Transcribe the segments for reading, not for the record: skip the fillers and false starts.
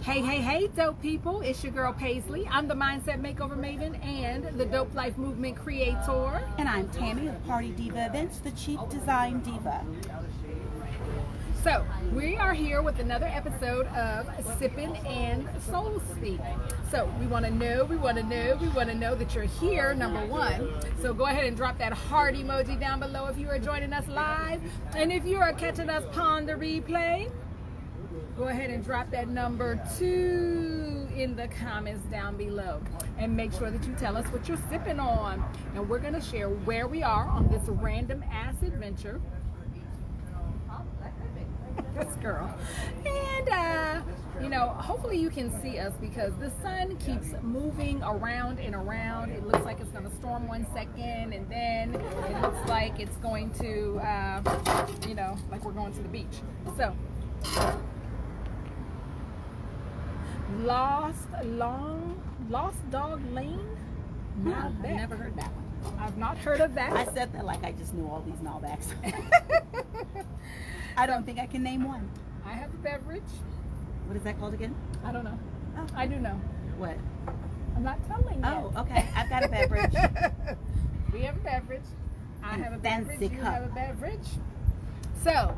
Hey, dope people. It's your girl Paisley. I'm the Mindset Makeover Maven and the Dope Life Movement Creator. And I'm Tammy of Party Diva Events, the Chief Design Diva. So, we are here with another episode of Sippin and Soul Speak. So, we want to know that you're here, number one. So, go ahead and drop that heart emoji down below if you are joining us live. And if you are catching us on the replay, go ahead and drop that number 2 in the comments down below. And make sure that you tell us what you're sipping on. And we're going to share where we are on this random ass adventure. This girl. And, hopefully you can see us because the sun keeps moving around and around. It looks like it's going to storm 1 second, and then it looks like it's going to, like we're going to the beach. So, Lost Dog Lane? No, I've never heard that one. I've not heard of that. I said that like I just knew all these Malbecs. I don't think I can name one. I have a beverage. What is that called again? I don't know. Oh. I do know. What? I'm not telling you. Oh, okay. I've got a beverage. We have a beverage. I have a beverage. Fancy You cup. have a beverage. So,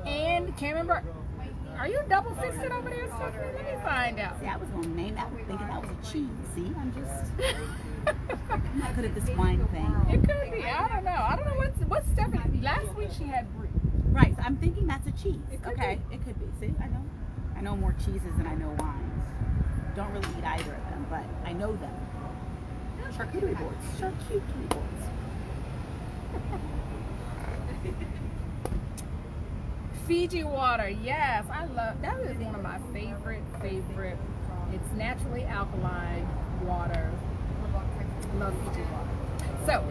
and can't remember. Are you double fisted over there, Stephanie? Let me find out. See, I was going to name that one thinking that was a cheese. See, I'm not good at this wine thing. It could be. I don't know. I don't know what's Stephanie. Last week she had brie. Right, so I'm thinking that's a cheese. It could Okay, be. it could be. See, I know more cheeses than I know wines. Don't really eat either of them, but I know them. Charcuterie boards. Charcuterie boards. Fiji water, yes, I love that. Is one of my favorite. It's naturally alkaline water. Love Fiji water. So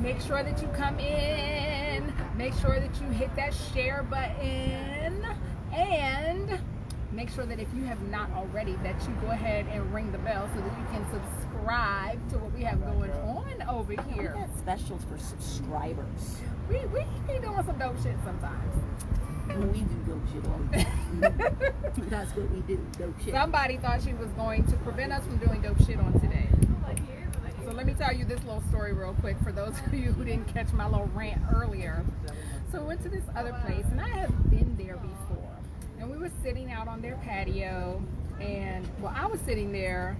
make sure that you come in. Make sure that you hit that share button, and make sure that if you have not already, that you go ahead and ring the bell so that you can subscribe to what we have going on over here. We got specials for subscribers. We be doing some dope shit sometimes. We do dope shit all the time. That's what we do, dope shit. Somebody thought she was going to prevent us from doing dope shit on today. So let me tell you this little story real quick for those of you who didn't catch my little rant earlier. So we went to this other place, and I have been there before. And we were sitting out on their patio, and, I was sitting there,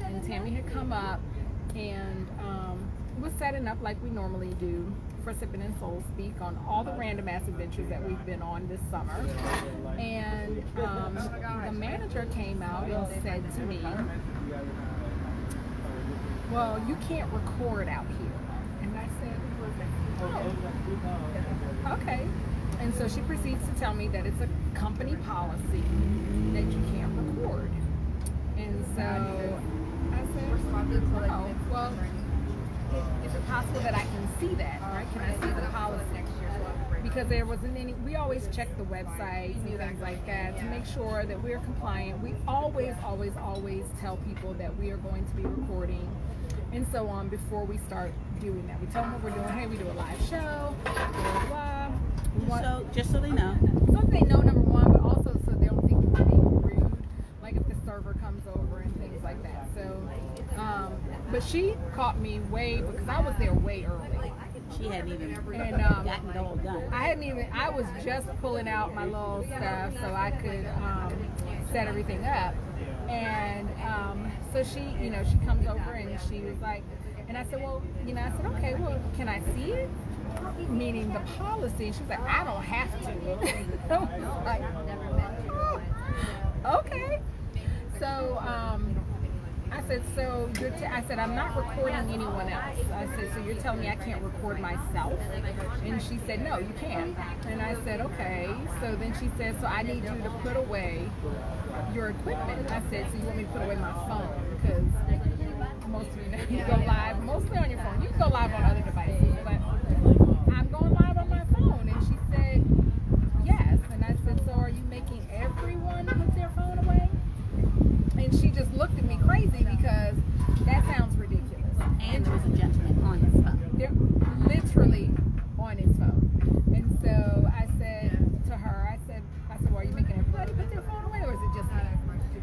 and Tammy had come up, and was setting up like we normally do for Sippin and Soul Speak on all the random ass adventures that we've been on this summer. And the manager came out and said to me, well, you can't record out here. And I said, oh, okay. And so she proceeds to tell me that it's a company policy that you can't record. And so I said, oh, well, is it possible that I can see that, right? Can I see the policy? Because there wasn't any, we always check the website and things like that to make sure that we're compliant. We always tell people that we are going to be recording and so on before we start doing that. We tell them what we're doing. Hey, we do a live show, blah, blah, blah. Just so they know. So they know, number one, but also so they don't think we're being rude, like if the server comes over and things like that. So, but she caught me because I was there way early. She hadn't even And, gotten it all done. I was just pulling out my little stuff so I could set everything up. And so she comes over and she was like, and I said, well, okay, well, can I see it? Meaning the policy. And she was like, I don't have to. I was like, oh, okay. So, I said, I'm not recording anyone else. I said, so you're telling me I can't record myself? And she said, no, you can't. And I said, okay. So then she said, so I need you to put away your equipment. I said, so you want me to put away my phone? Because most of you know, you go live mostly on your phone. You can go live on other devices, but I'm going live on my phone. And she said, yes. And I said, so are you making everyone put their phone away? And she just looked at me crazy because that sounds ridiculous. And there was a gentleman on his phone. They're literally on his phone. And so I said to her, I said, well, are you making everybody put their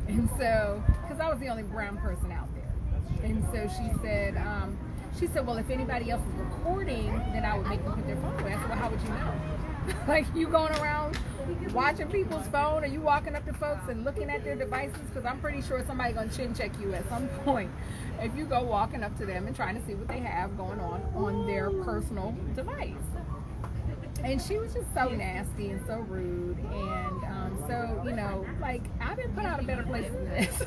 And so, because I was the only brown person out there. And so she said, well, if anybody else is recording, then I would make them put their phone away. I said, well, how would you know? Like, you going around watching people's phone, or you walking up to folks and looking at their devices? Because I'm pretty sure somebody's going to chin check you at some point if you go walking up to them and trying to see what they have going on their personal device. And she was just so nasty and so rude. And so, you know, like, I've been put out of better places than this.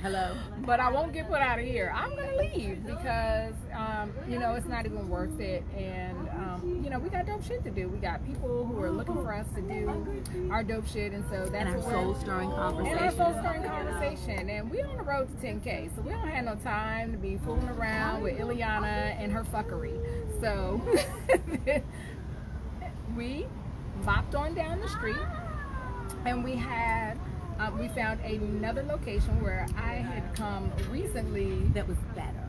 Hello. But I won't get put out of here. I'm going to leave because, you know, it's not even worth it. And, you know, we got dope shit to do. We got people who are looking for us to do our dope shit. And so that's our soul-stirring conversation. And our soul-stirring conversation. And we're on the road to 10K. So we don't have no time to be fooling around with Ileana and her fuckery. So we bopped on down the street, and we found another location where I had come recently that was better.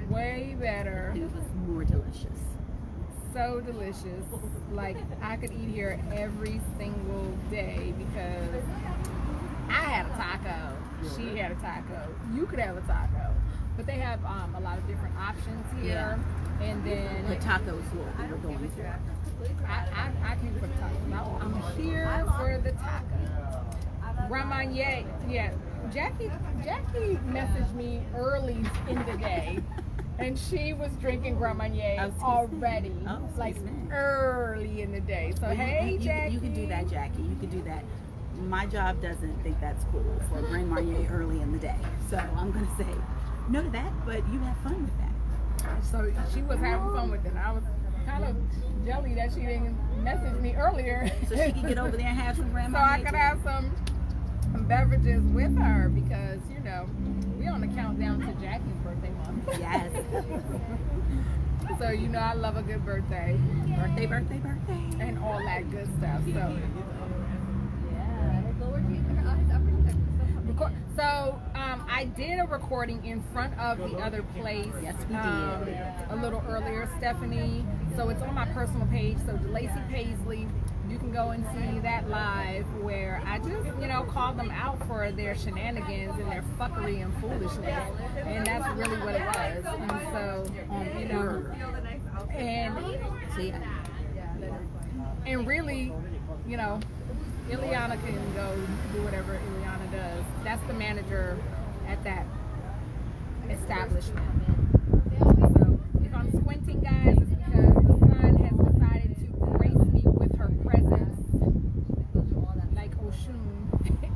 Way better. It was more delicious. So delicious. Like, I could eat here every single day because I had a taco. She had a taco. You could have a taco. But they have a lot of different options here. Yeah. And then the tacos what we were going for. I came for the tacos. I'm here for the tacos. Grandma, yeah. Jackie messaged me early in the day, and she was drinking Grand Marnier already, like early in the day. So hey, Jackie, you can do that, Jackie. You can do that. My job doesn't think that's cool for Grand Marnier early in the day. So I'm gonna say no to that, but you have fun with that. So she was having fun with it. I was kind of jelly that she didn't message me earlier, so she could get over there and have some Grand Marnier. So I could have some beverages with her because, you know, we on the countdown to Jackie's birthday month. Yes. So, you know, I love a good birthday. Birthday. And all that good stuff. So, so I did a recording in front of the other place. Yes, we did. A little earlier, Stephanie. So it's on my personal page. So DeLacy Paisley. You can go and see that live where I just, you know, called them out for their shenanigans and their fuckery and foolishness. And that's really what it was. And so, you know, and really, you know, Ileana can go do whatever Ileana does. That's the manager at that establishment. So if I'm squinting, guys, it's because the sun has decided to grace me with her presence, like Oshun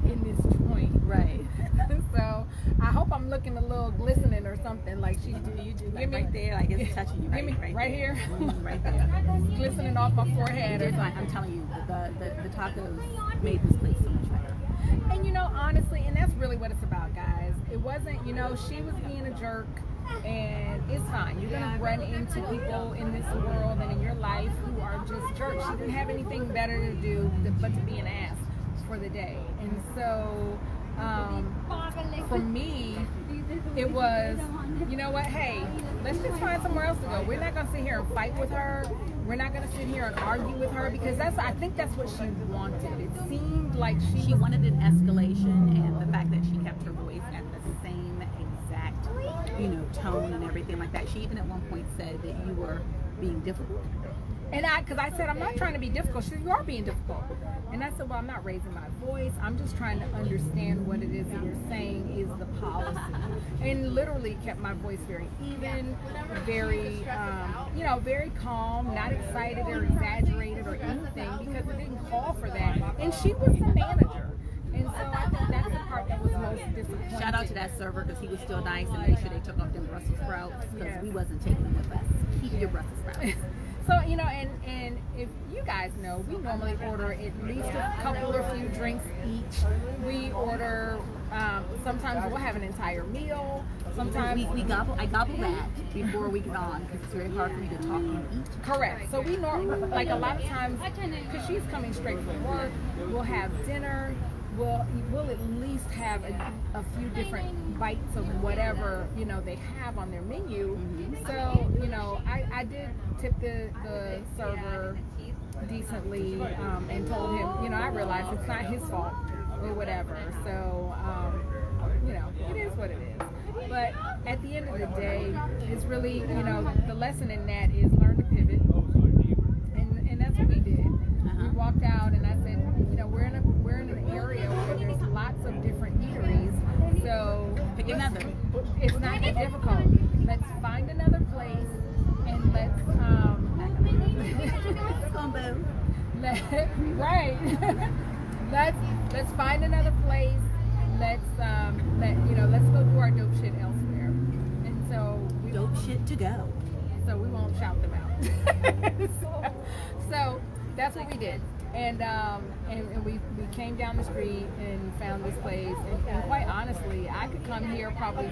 in this joint. Right. So I hope I'm looking a little glistening or something like she do. You do like right there, like it's touching you. Right here. Right there. Glistening off my forehead. I'm telling you, the tacos made this place so much better. And you know, honestly, and that's really what it's about, guys. It wasn't, you know, she was being a jerk, and it's fine. You're gonna run into people in this world and in your life who are just jerks. She didn't have anything better to do but to be an ass for the day. And so for me, it was, you know what, hey, let's just find somewhere else to go. We're not gonna sit here and fight with her. We're not gonna sit here and argue with her because I think that's what she wanted. It seemed like she wanted an escalation, and the fact that she kept her voice at the same exact, you know, tone and everything like that. She even at one point said that you were being difficult. And because I said, I'm not trying to be difficult. She said, you are being difficult. And I said, well, I'm not raising my voice. I'm just trying to understand what it is that you're saying is the policy. And literally kept my voice very even, very, you know, very calm, not excited or exaggerated or anything because it didn't call for that. And she was the manager. And so I think that's the part that was most disappointing. Shout out to that server because he was still nice and made sure they took off them Brussels sprouts because we wasn't taking them with us. Keep your Brussels sprouts. So, you know, and if you guys know, we normally order at least a couple or few drinks each. We order, sometimes we'll have an entire meal. Sometimes I gobble that before we get on because it's very hard for me to talk and eat. Correct. So we normally, like a lot of times, because she's coming straight from work, we'll have dinner. We'll at least have a few different bites of whatever, you know, they have on their menu. Mm-hmm. So, you know, I did tip the server decently and told him, you know, I realized it's not his fault or whatever. So, you know, it is what it is. But at the end of the day, it's really, you know, the lesson in that is learn to pivot. And that's what we did. We walked out and I said, you know, we're in an area where there's lots of different eateries. So Pick another. It's not that difficult. Let's find another place and let's Combo. right. let's find another place. Let's let's go do our dope shit elsewhere. And so Dope shit to go. so we won't shout them out. so that's what we did. And we came down the street and found this place. And quite honestly, I could come here probably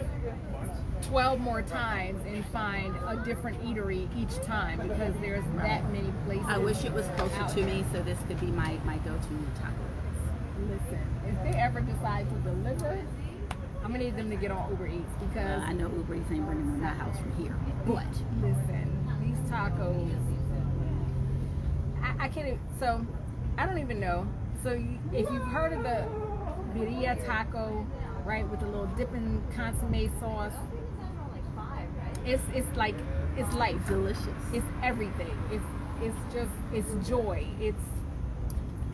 12 more times and find a different eatery each time because there's that many places. I wish it was closer out to there. me, so this could be my go-to taco place. Listen, if they ever decide to deliver, I'm gonna need them to get on Uber Eats because I know Uber Eats ain't bringing them to my house from here, but listen, these tacos, I can't even, so I don't even know. So if you've heard of the birria taco, right, with the little dipping consomme sauce, it's like, it's life. delicious. It's everything. It's joy.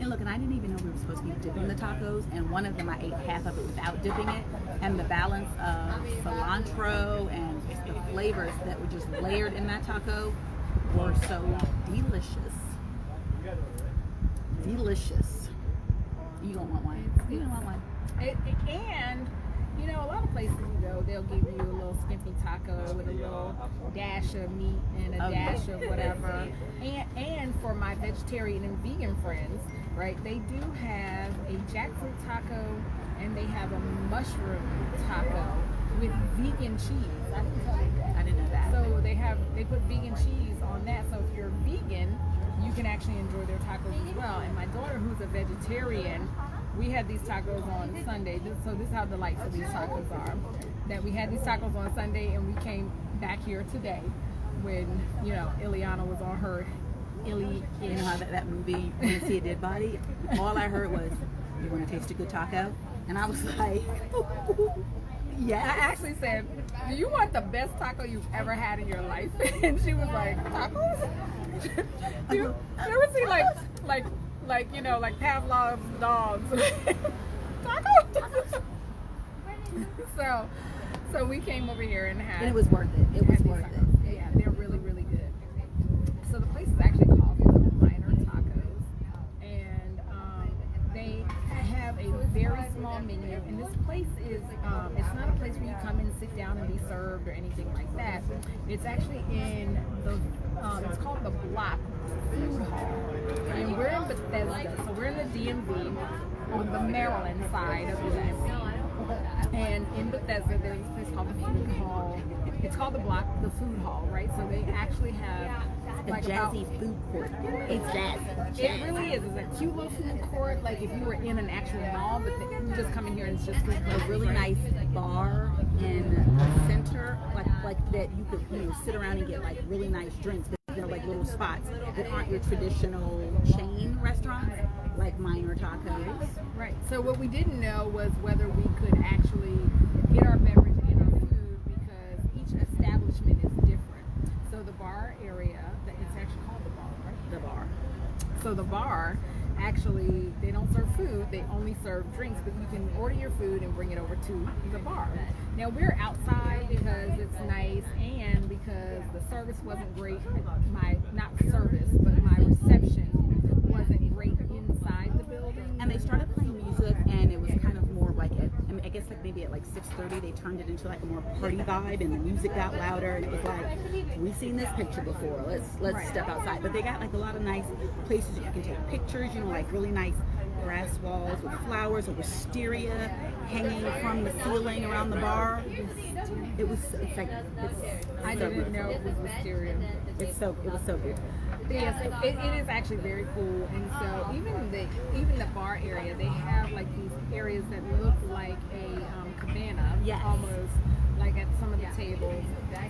And look, and I didn't even know we were supposed to be dipping the tacos, and one of them I ate half of it without dipping it, and the balance of cilantro and just the flavors that were just layered in that taco were so delicious. Delicious. You don't want one. You don't want one. And you know, a lot of places you go, they'll give you a little skimpy taco with a little dash of meat and a dash of whatever. And for my vegetarian and vegan friends, right, they do have a jackfruit taco and they have a mushroom taco with vegan cheese. I didn't tell you that. I didn't know that. So they put vegan cheese on that. So if you're vegan, you can actually enjoy their tacos as well. And my daughter, who's a vegetarian, we had these tacos on Sunday. So this is how delightful these tacos are. That we had these tacos on Sunday and we came back here today when, you know, Ileana was on her You know how that movie, when you see a dead body, all I heard was, "You want to taste a good taco?" And I was like, yeah. I actually said, do you want the best taco you've ever had in your life? And she was like, tacos? Do you ever see like you know, like Pavlov's dogs? Tacos? So we came over here and had. and it was worth it. It was had these worth tacos. it. Yeah, they're really, really good. So the place is actually called Little Minor Tacos, and they have a very small menu. And this place is it's not a place where you come and sit down and be served or anything like that. It's actually in the it's called the Block Food Hall, and we're in Bethesda, so we're in the DMV on the Maryland side of the DMV. And in Bethesda, there's this place called the Food Hall. It's called the Block, the Food Hall, right? So they actually have A like jazzy food court. It's jazzy. it really is. It's a cute little food court, like if you were in an actual mall, but you just come in here and it's just food court. A really nice bar in the center, like that you could sit around and get like really nice drinks, but they're like little spots that aren't your traditional chain restaurants, like Minor Tacos. Right. So what we didn't know was whether we could actually get our beverage and our food because each establishment is different. So the bar area, it's actually called the bar, right? The bar. So the bar, actually, they don't serve food, they only serve drinks, but you can order your food and bring it over to the bar. Now we're outside because it's nice and because the service wasn't great. Not service, but my reception wasn't great inside the building. And they started playing music, and it was kind of more like I guess like maybe at like 6:30 they turned it into like a more party vibe, and the music got louder, and it was like, we've seen this picture before. Let's Right. step outside. But they got like a lot of nice places you can take pictures. Like really nice grass walls with flowers or wisteria hanging from the ceiling around the bar. I didn't know it was wisteria. It was so good. Yes, it is actually very cool, and so even the bar area, they have like these areas that look like a cabana, Yes. almost like at some of the tables.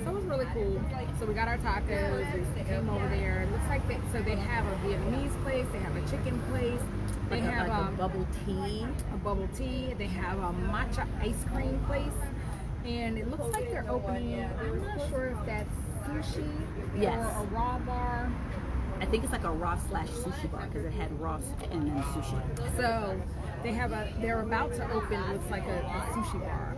So it was really cool. So we got our tacos, we came over there. It looks like they have a Vietnamese place, they have a chicken place, They have like a bubble tea. a bubble tea. They have a matcha ice cream place, and it looks like they're opening. I'm not sure if that's sushi Yes. or a raw bar. I think it's like a raw / sushi bar because it had raw and then sushi. So they're about to open, looks like a sushi bar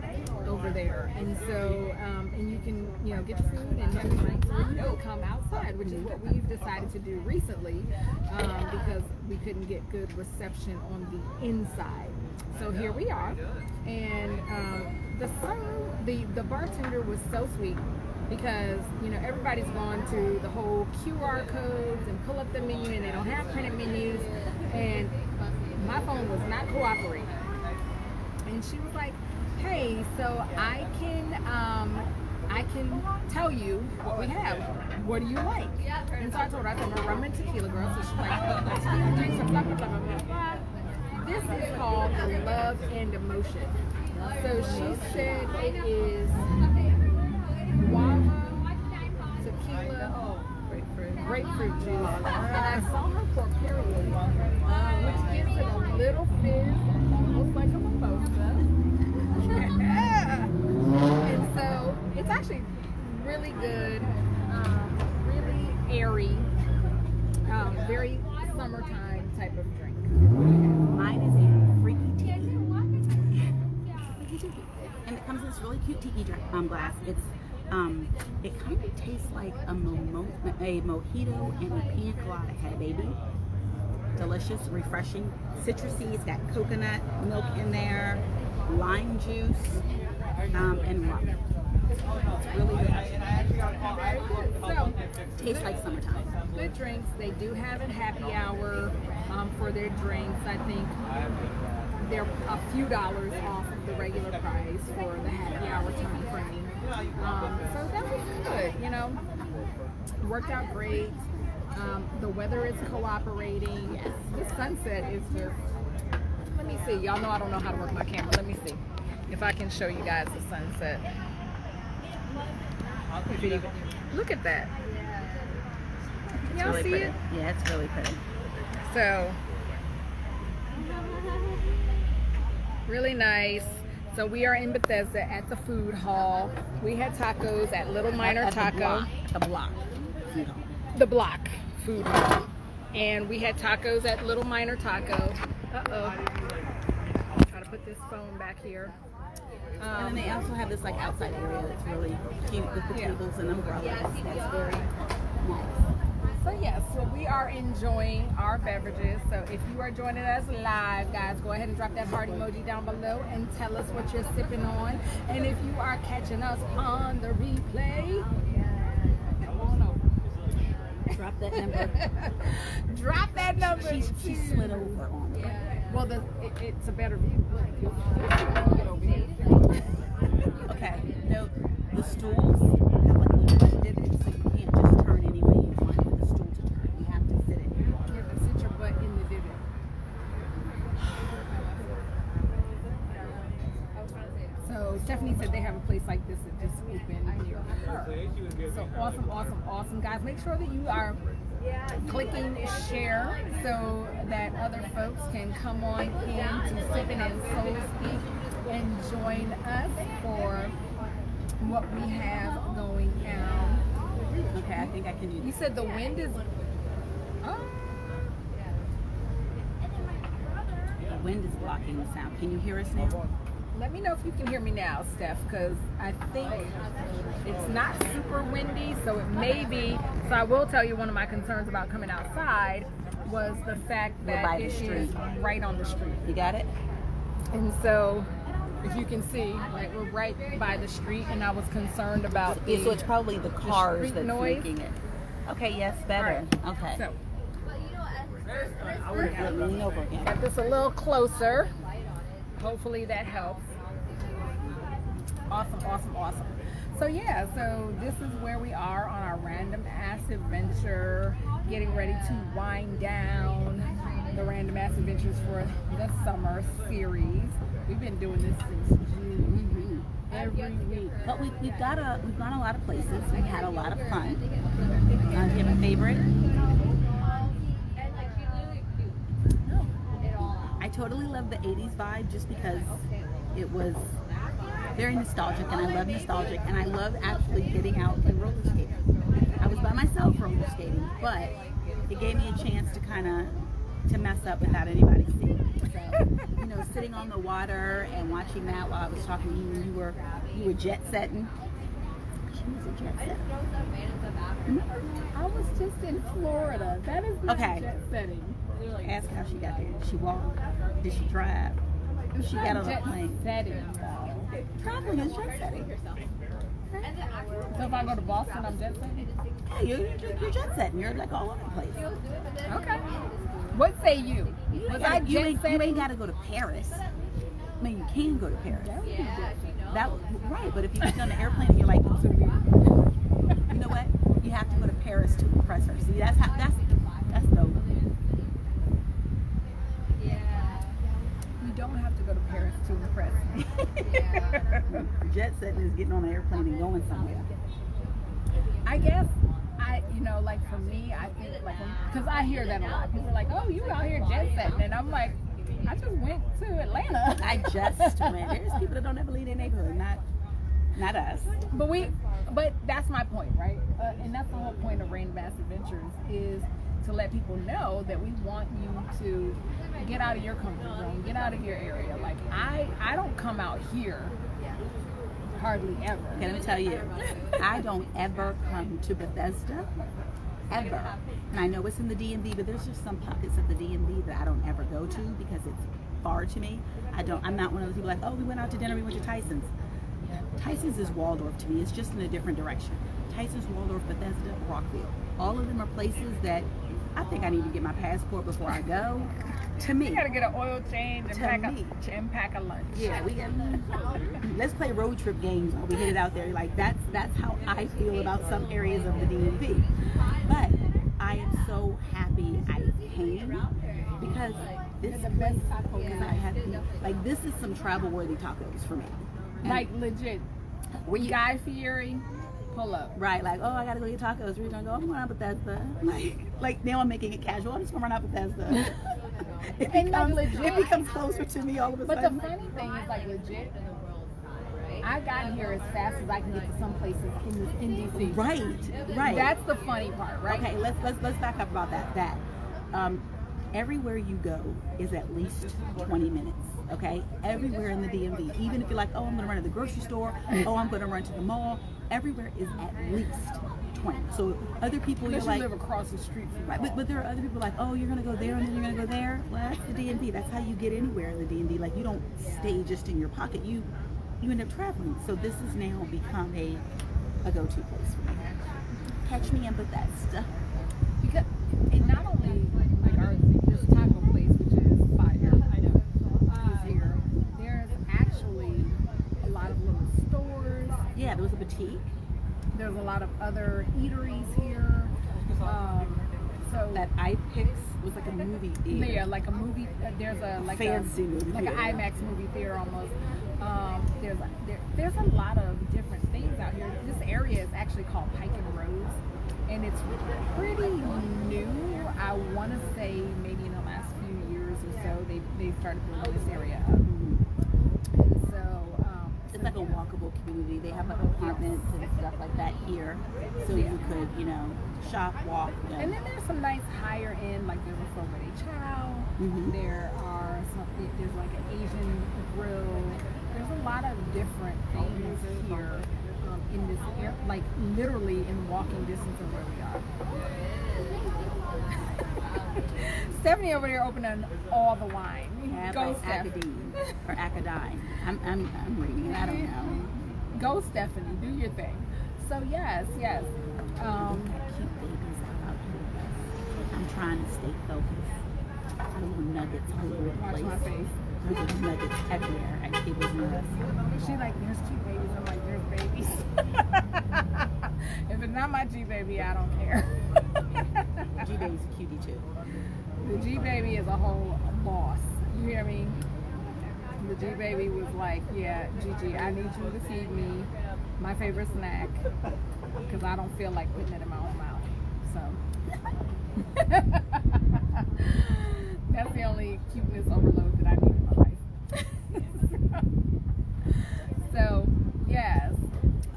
over there, and so and you can get your food and have a drink, or you can come outside, which is what we've decided to do recently because we couldn't get good reception on the inside. So here we are, and the bartender was so sweet. Because everybody's gone to the whole QR codes and pull up the menu, and they don't have printed menus, and my phone was not cooperating. And she was like, "Hey, so I can tell you what we have. What do you like?" And so I told her, I said, "I'm a rum and tequila girl." So she's like, "Tequila drinks and blah blah blah blah blah blah." This is called the Love and Emotion. So she said it is guava, tequila, grapefruit juice, and I saw her pour Perrier, which gives it a little fizz, almost like a mimosa. Yeah. And so it's actually really good, really airy, very summertime type of drink. Mine is a freaky tiki. And it comes in this really cute tiki glass. It kind of tastes like a mojito and a pina colada had a baby. Delicious, refreshing, citrusy. It's got coconut milk in there, lime juice, and rum. It's really good. Very good. So, Tastes like summertime. good drinks. They do have a happy hour for their drinks. I think they're a few dollars off of the regular price for the happy hour time frame. So that was good, worked out great. The weather is cooperating. Yes. The sunset is just, let me see. Y'all know I don't know how to work my camera. Let me see if I can show you guys the sunset. If it even, look at that. It's Y'all really see pretty. it? Yeah, it's really pretty. So, really nice. So we are in Bethesda at the food hall. We had tacos at Little Minor At Taco. The block. Food hall. The Block food hall. And we had tacos at Little Minor Taco. Uh-oh. Try to put this phone back here. And then they also have this like outside area that's really cute with the tables and umbrellas. That's very nice. So yes, so we are enjoying our beverages. So if you are joining us live, guys, go ahead and drop that heart emoji down below and tell us what you're sipping on. And if you are catching us on the replay, come on over. Drop that number. Drop that number. She slid over on me. Well, it's a better view. Get over here. Okay. No, the stools have like little divots, so you can't just turn any way you want for the stool to turn. You have to sit it. You have to sit your butt in the divot. So Stephanie said they have a place like this that just opened near her. So awesome, guys. Make sure that you are clicking share so that other folks can come on in to Sippin and Soul Speak and join us for what we have going on. Okay, I think I can do You this. said the wind is. The wind is blocking the sound. Can you hear us now? Let me know if you can hear me now, Steph, because I think it's not super windy, so it may be. So I will tell you one of my concerns about coming outside was the fact We're by that the it street. is right on the street. You got it? And so, if you can see, like we're right by the street, and I was concerned about the So it's probably the cars street that's noise. making it. Okay, yes, better. All right. Okay. So, Lean over again. got this a little closer. Hopefully that helps. Awesome. So yeah, so this is where we are on our random ass adventure, getting ready to wind down the random ass adventures for the summer series. We've been doing this since June, every week. But we've gone a lot of places. We've had a lot of fun. Do you have a favorite? I totally love the 80s vibe just because it was very nostalgic, and I love nostalgic, and I love actually getting out and roller skating. I was by myself roller skating, but it gave me a chance to kind of to mess up without anybody seeing. So, sitting on the water and watching that while I was talking to you, you were jet setting. She was a jet setter. I was just in Florida. That is not jet setting. Ask how she got there. Did she walk? Did she drive? She got on a plane. Setting. Traveling is jet setting. So if I go to Boston, I'm jet setting? Yeah, you're jet setting. You're like all over the place. Okay. What say you? You ain't got to go to Paris. I mean, you can go to Paris. Right, but if you get on the airplane and you're like, you know what? You have to go to Paris to impress her. See, that's dope. You don't have to go to Paris to impress me. Jet setting is getting on an airplane and going somewhere. I guess like for me, I think because I hear that a lot. People are like, "Oh, you out here jet setting," and I'm like, "I just went to Atlanta." I just went. There's people that don't ever leave their neighborhood, not us. But that's my point, right? And that's the whole point of Rain Bass Adventures is to let people know that we want you to get out of your comfort zone, get out of your area. Like I don't come out here hardly ever. Okay, let me tell you, I don't ever come to Bethesda, ever. And I know it's in the DMV, but there's just some pockets of the DMV that I don't ever go to because it's far to me. I'm not one of those people like, oh, we went out to dinner, we went to Tyson's. Tyson's is Waldorf to me. It's just in a different direction. Tyson's, Waldorf, Bethesda, Rockville. All of them are places that I think I need to get my passport before I go. To me. You gotta get an oil change and pack a lunch. Yeah, let's play road trip games while we hit it out there. Like that's how I feel about some areas of the DMV. But I am so happy I came because this place, because I have like this is some travel worthy tacos for me. And like legit. Guy Fieri, pull up. Right, like, oh, I gotta go get tacos. We're gonna go, I'm going out Bethesda. Like now I'm making it casual. I'm just gonna run out Bethesda. It becomes closer to me all of a sudden. But the funny thing is, like, legit, I got here as fast as I can get to some places in DC. Right. That's the funny part, right? Okay, let's back up about that. Everywhere you go is at least 20 minutes. Okay, everywhere in the DMV. Even if you're like, oh, I'm gonna run to the grocery store. Oh, I'm gonna run to the mall. Everywhere is at least 20. So other people, you're like, live across the street from right, but there are other people like, oh, you're gonna go there and then you're gonna go there. Well, that's the DMV. That's how you get anywhere in the DMV. Like you don't stay just in your pocket. You end up traveling. So this has now become a go-to place for me. Catch me in Bethesda. Because and not only like this taco place, which is fire, I know, is here. There's actually a lot of little stores. Yeah, there was a boutique. There's a lot of other eateries here. So that iPix was like a movie theater. Yeah, like a movie. There's a like fancy movie like theater. an IMAX movie theater almost. There's a lot of different things out here. This area is actually called Pike and Rose, and it's pretty new. I want to say maybe in the last few years or so they started building this area up. And so it's like a walkable community. They have like apartments and stuff like that here, so you could shop, walk. And then there's some nice higher end, like there's a Fogo de Chao. Mm-hmm. There's like an Asian grill. There's a lot of different things here in this area, like literally in walking distance of where we are. Stephanie over there opening all the wine. Go Stephanie. Or Acadine. I'm reading it. I don't know. Go Stephanie. Do your thing. So yes. Cute babies out here. I'm trying to stay focused. Little nuggets all over the place. Watch my face. There's nuggets everywhere at Cable's Nuts. She like, there's cute babies. I'm like, there's babies. If it's not my G baby, I don't care. G baby's a cutie too. The G baby is a whole boss. You hear me? The G baby was like, yeah, Gigi, I need you to feed me my favorite snack because I don't feel like putting it in my own mouth. So that's the only cuteness overload that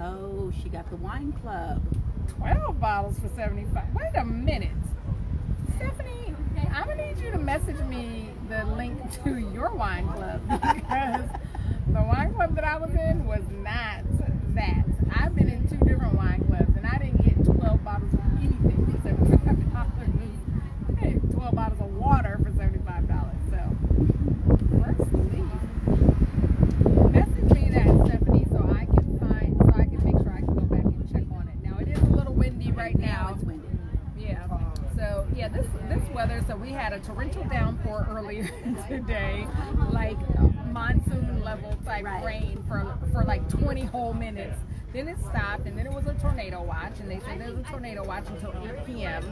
Oh, she got the wine club. 12 bottles for 75. Wait a minute. Stephanie, I'm going to need you to message me the link to your wine club because the wine club that I was in was not that. I've been in 2 different wine clubs and I didn't get 12 bottles of anything for $75. Hey, 12 bottles of water for $75. So, first leave. Message me that, Stephanie, so I can make sure I can go back and check on it. Now, it is a little windy right now. It's windy. Yeah. So yeah, this weather. So we had a torrential downpour earlier today, like monsoon level type rain for like 20 whole minutes. Then it stopped, and then it was a tornado watch, and they said there's a tornado watch until 8 p.m.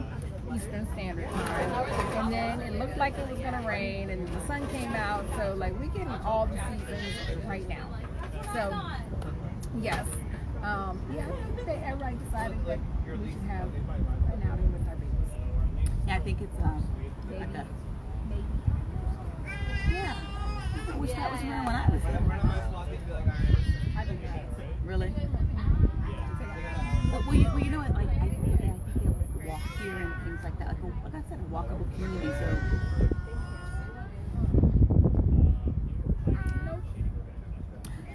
Eastern Standard Time. And then it looked like it was gonna rain, and the sun came out. So like we getting all the seasons right now. So yes. I think everybody decided that we should have an outing with our babies. Yeah, I think it's like a. Yeah. I wish that was around when I was there. I do that. Really? Well, you know what? Like, I think they have to walk here and things like that. Like I said, a walkable community.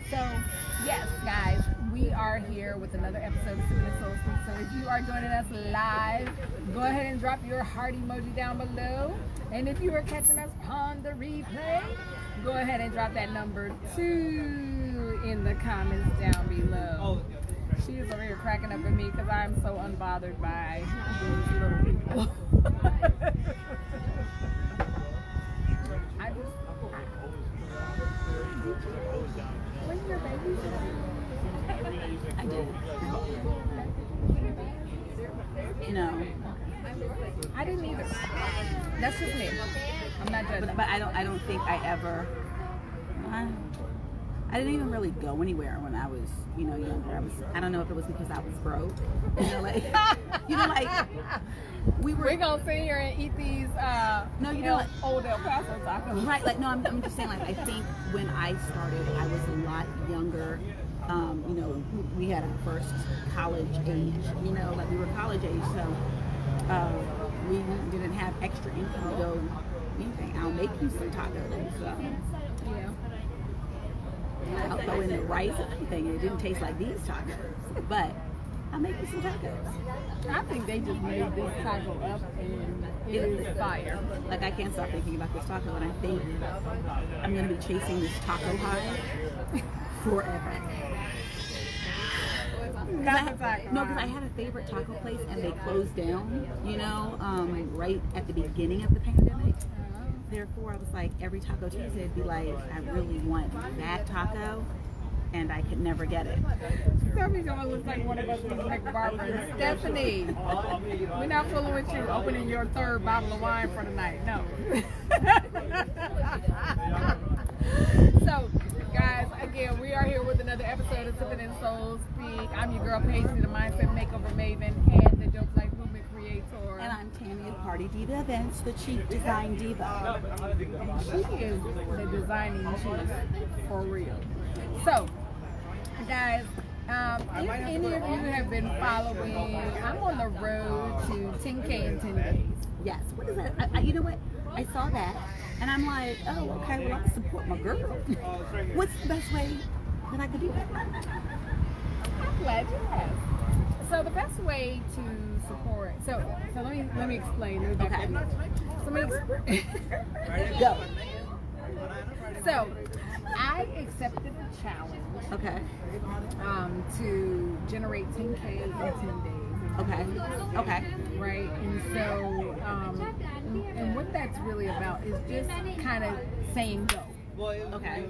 So, yes, guys, we are here with another episode of Sippin Soul Speak. So if you are joining us live, go ahead and drop your heart emoji down below. And if you are catching us on the replay, go ahead and drop that number 2 in the comments down below. She is over here cracking up at me because I'm so unbothered by these little people. When your baby? I did. No. I didn't either. That's just me. I'm not judging. But I don't think I ever. I didn't even really go anywhere when I was, younger. I don't know if it was because I was broke. We're gonna sit here and eat these old El Paso tacos. Right, I'm just saying, I think when I started, I was a lot younger. We had our first college age, we were college age, so we didn't have extra income to go anything. I'll make you some tacos. Yeah. I'll throw in the rice and everything. It didn't taste like these tacos, but I'll make you some tacos. I think they just made this taco up and it is fire. I can't stop thinking about this taco, and I think I'm going to be chasing this taco high forever. Because I had a favorite taco place and they closed down, right at the beginning of the pandemic. Therefore, I was like, every Taco Tuesday would be like, I really want that taco, and I could never get it. Stephanie's gonna look like one of us with McBarbara. Stephanie, we're not fooling with you opening your 3rd bottle of wine for the night. No. So, guys, again, we are here with another episode of Sippin Soul Speak. I'm your girl, Paisley, the Mindset Makeover Maven, and the Dope Life Movement Creator. And I'm Tammy, the Party Diva Events, the Chief Design Diva. And she is the designing chief for real. So, guys, if any of you have been following, I'm on the road to 10K in 10 days. Yes. What is that? You know what? I saw that, and I'm like, oh, okay, well, I support my girl. What's the best way that I could do that? I'm glad you asked. So the best way to support, so let me explain. Okay. Go. So I accepted the challenge. Okay. To generate 10K in 10 days. Okay. Right. And so, and what that's really about is just kind of saying go. Okay.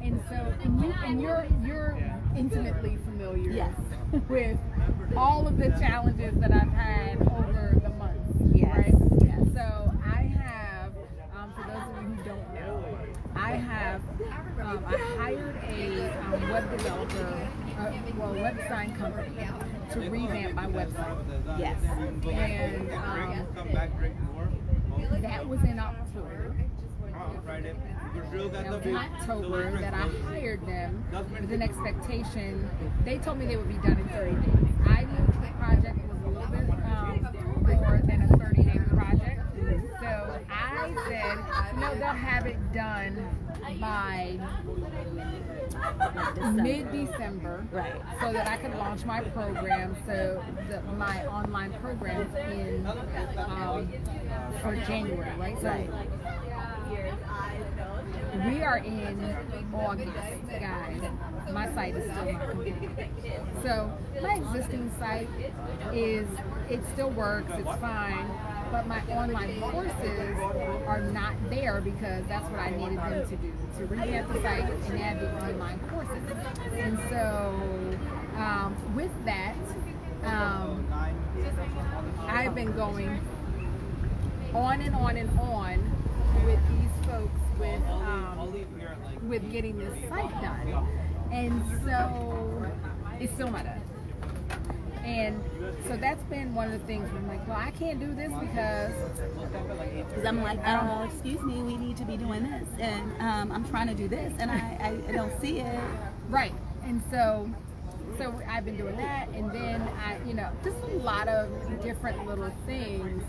And so, and you're intimately familiar with all of the challenges that I've had over the months. Yes. Right. Yes. So I have, for those of you who don't know, I hired a web developer, web design company to revamp my website. Yes. And that was in October. in October that I hired them with an expectation. They told me they would be done in 30 days. I knew the project was a little bit more than a 30-day project. So I said, no, they'll have it done by mid-December, right? So that I could launch my program, my online programs in for January, right? So we are in August, guys. My site is still not complete. So my existing site it still works, it's fine, but my online courses are not there because that's what I needed them to do, to revamp the site and add the online courses. And so with that, I've been going on and on and on with these folks with getting this site done. And so it's still not done. And so that's been one of the things where I'm like, well, I can't do this because I'm like, excuse me, we need to be doing this, and I'm trying to do this, and I don't see it. Right. And so I've been doing that, and then just a lot of different little things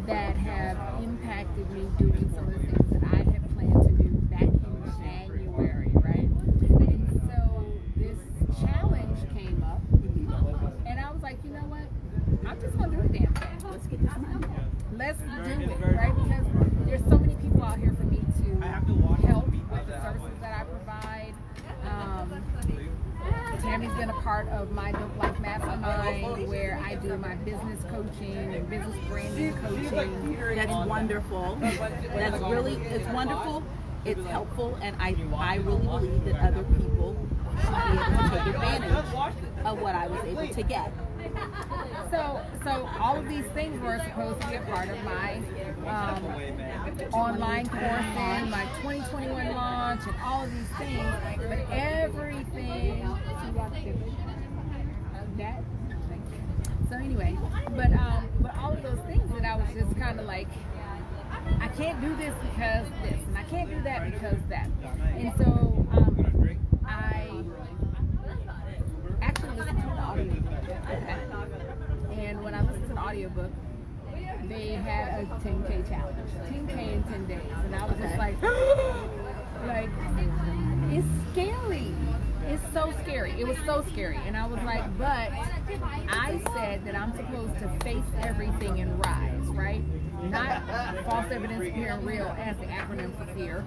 that have impacted me doing some of the things that I had planned to do back in January, right? And so this challenge came up, and I was like, you know what? I'm just gonna do the damn thing. Let's get this money. Let's do it, right? Because there's so many people out here for me to help with the services that I provide. Tammy's been a part of my Dope Life Mastermind, where I do my business coaching and business branding coaching. That's wonderful. That's really, it's wonderful. It's helpful, and I really believe that other people should be able to take advantage of what I was able to get. So all of these things were supposed to be a part of my online course and my 2021 launch and all of these things, but everything that. So anyway, but all of those things that I was just kind of like, I can't do this because this, and I can't do that because that, and so I actually listened to an audiobook. And when I listened to the audiobook, they had a 10K challenge, 10K in 10 days, and I was just like, it's scary. It's so scary. It was so scary. And I was like, but I said that I'm supposed to face everything and rise, right? Not false evidence, appearing real as the acronym for fear.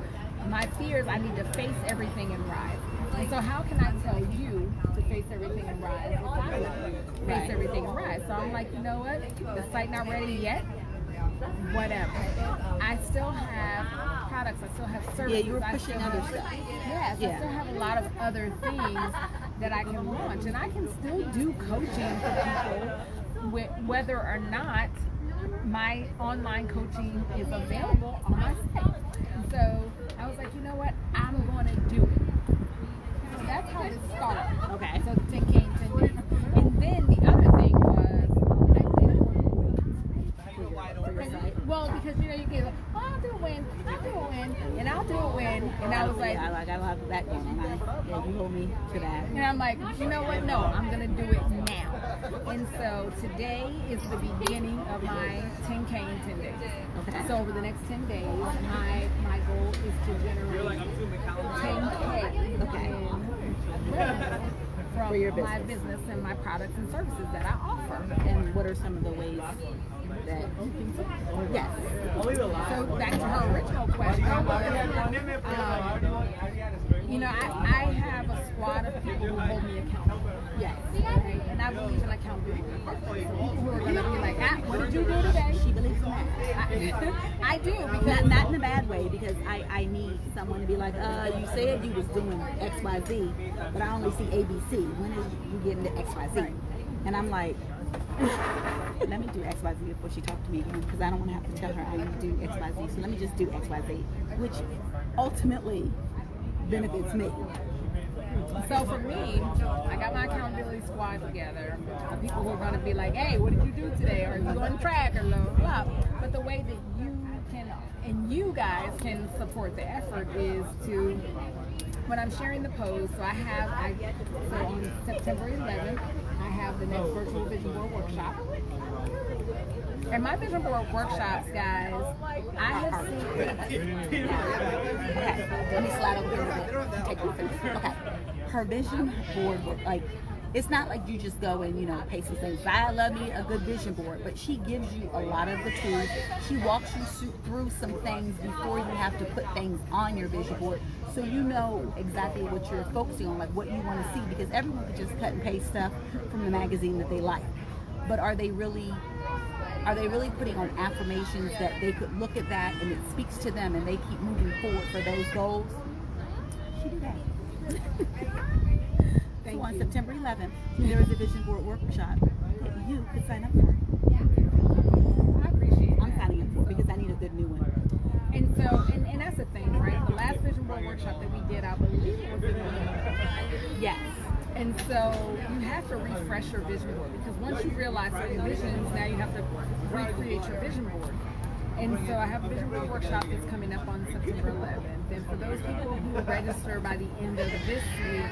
My fears, I need to face everything and rise. And so how can I tell you to face everything and rise if I don't face everything and rise? So I'm like, you know what? The site not ready yet. Whatever. I still have products. I still have services. Yeah, you were pushing other stuff. Yes, I still have a lot of other things that I can launch, and I can still do coaching for people, whether or not my online coaching is available on my site. And so I was like, you know what? I'm going to do it. So that's how this started. Okay. So the 10K in 10 days. And then the other thing was, well, because you get like, oh, I'll do it when, and I'll do it when, and I was like, I love that going on. Yeah, you hold me to that. And I'm like, you know what? No, I'm gonna do it now. And so today is the beginning of my 10K in 10 days. Okay. So over the next 10 days, my goal is to generate 10K. Okay. From for your my business and my products and services that I offer. And what are some of the ways that you can yes. So back to her original question, I have a squad of people who hold me accountable. Yes. Right? And I believe in accountability. So people who are going to be like, what did you do today? She believes in that. I do. Because not in a bad way, because I need someone to be like, you said you was doing XYZ, but I only see ABC. When are you getting to XYZ? Right. And I'm like, let me do XYZ before she talks to me again, because I don't want to have to tell her I need to do XYZ. So let me just do XYZ, which ultimately benefits me. So for me, I got my accountability squad together. The people who are going to be like, hey, what did you do today? Or you on track or blah, blah. But the way that you can and you guys can support the effort is to, when I'm sharing the post, so so on September 11th, I have the next virtual vision board workshop. And my vision board workshops, guys, I have seen. Okay, let me slide over here a little bit. Take you through. Okay, Her vision board, like, it's not like you just go and, paste some things. I love me a good vision board, but she gives you a lot of the tools. She walks you through some things before you have to put things on your vision board, so you know exactly what you're focusing on, like what you want to see, because everyone could just cut and paste stuff from the magazine that they like. But are they really putting on affirmations that they could look at that and it speaks to them and they keep moving forward for those goals? She did that. So on September 11th, there is a vision board workshop that you could sign up for. I appreciate it. I'm signing up for it because I need a good new one. And so, and that's the thing, right? The last vision board workshop that we did, I believe it was in November. Yes. And so you have to refresh your vision board, because once you realize certain visions, now you have to recreate your vision board. And so I have a vision board workshop that's coming up on September 11th. And for those people who register by the end of this week,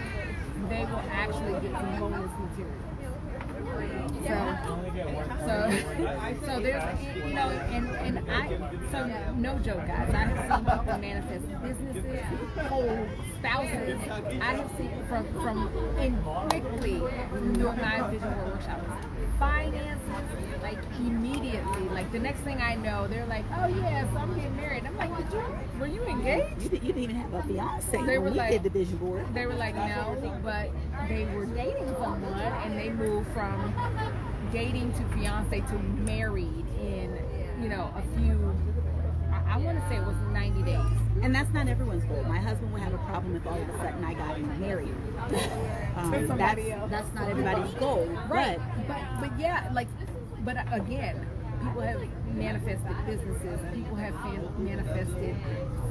they will actually get some bonus material. So there's, so no joke, guys. I have seen people manifest businesses, whole spouses. I have seen from quickly doing my vision board workshops. Finances, like immediately, like the next thing I know, they're like, "Oh yes, I'm getting married." I'm like, were you engaged? You didn't even have a fiance. They were when we like, did the vision board. They were like, no, but they were dating someone, and they moved from dating to fiance to married in, a few. I want to say it was 90 days. And that's not everyone's goal. My husband would have a problem if all of a sudden I got him married. That's not everybody's goal. Right. But yeah, but again, people have manifested businesses. People have manifested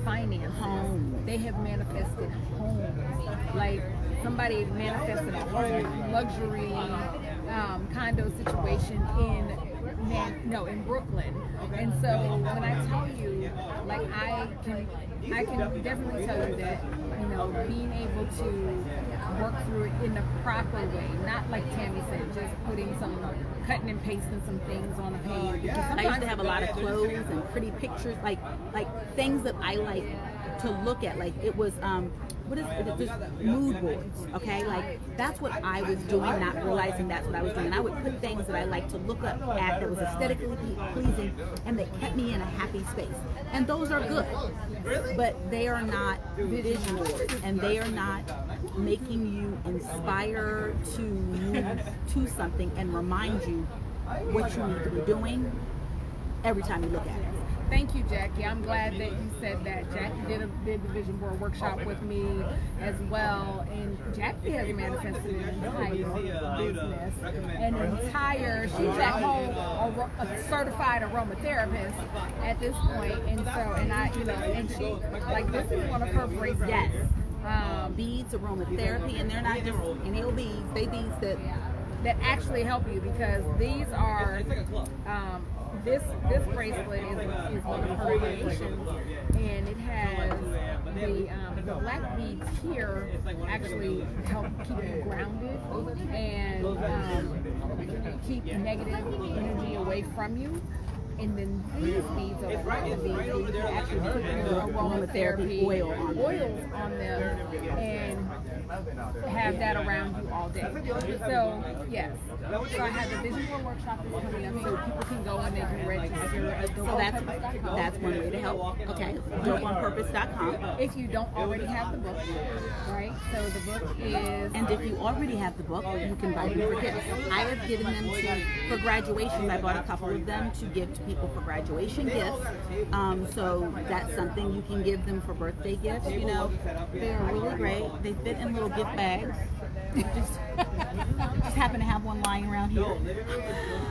finance. Home. They have manifested homes. Like somebody manifested a whole luxury condo situation in Brooklyn. And so when I tell you, like I can definitely tell you that, being able to work through it in the proper way, not like Tammy said, just cutting and pasting some things on a page. I used to have a lot of clothes and pretty pictures, like things that I like to look at. Like it was just mood boards, okay? Like that's what I was doing, not realizing that's what I was doing. And I would put things that I like to look at that was aesthetically pleasing and that kept me in a happy space. And those are good, but they are not vision boards, and they are not making you inspire to move to something and remind you what you need to be doing every time you look at it. Thank you, Jackie. I'm glad that you said that. Jackie did the vision board workshop with me as well, and Jackie has manifested an entire business, she's at home a certified aromatherapist at this point, and she, like, this is one of her bracelets. Yes. Beads, aromatherapy, and they're not just any old beads. They beads that actually help you, because these are this bracelet is one of her creations, and it has the black beads here actually help keep you grounded and keep negative energy away from you. And then these beads are the beads. You can actually put aromatherapy oils on them and have that around you all day. So yes, so I have the vision board workshop that's coming up, so people can go and they can register at dopepurpose.com. That's one way to help. Okay, dopeonpurpose.com. If you don't already have the book, right? So the book is. And if you already have the book, you can buy them for gifts. I have given them for graduation. I bought a couple of them to give to people for graduation gifts. So that's something you can give them for birthday gifts. They're really great. They fit in little gift bags. just happen to have one lying around here.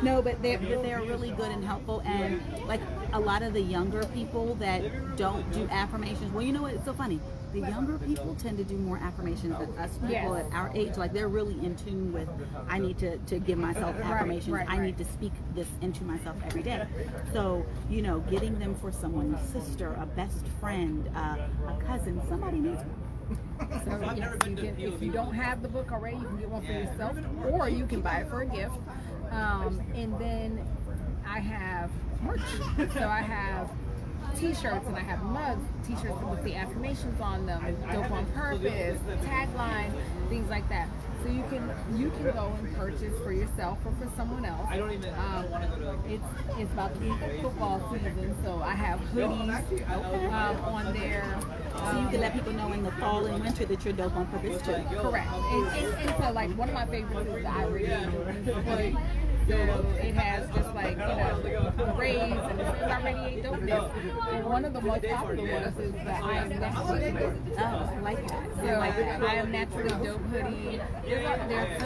No, but they're really good and helpful. And like a lot of the younger people that don't do affirmations. Well, you know what? It's so funny. The younger people tend to do more affirmations than us people at our age. Like they're really in tune with, I need to give myself affirmations. I need to speak this into myself every day. So, you know, getting them for someone's sister, a best friend, a cousin, somebody needs one. So yes, if you don't have the book already, you can get one for yourself, or you can buy it for a gift. And then I have merch. So I have t-shirts and I have mugs, t-shirts with the affirmations on them, dope on purpose, tagline, things like that. So you can go and purchase for yourself or for someone else. It's about to be football season, so I have hoodies on there. So you can let people know in the fall and winter that you're dope on purpose too. Correct. And so like one of my favorites is the I Radiate hoodie. So it has just like, you know, rays and it says I radiate dopeness. And one of the most popular ones is the I am naturally dope. Oh, I like that. So I am naturally dope hoodie. So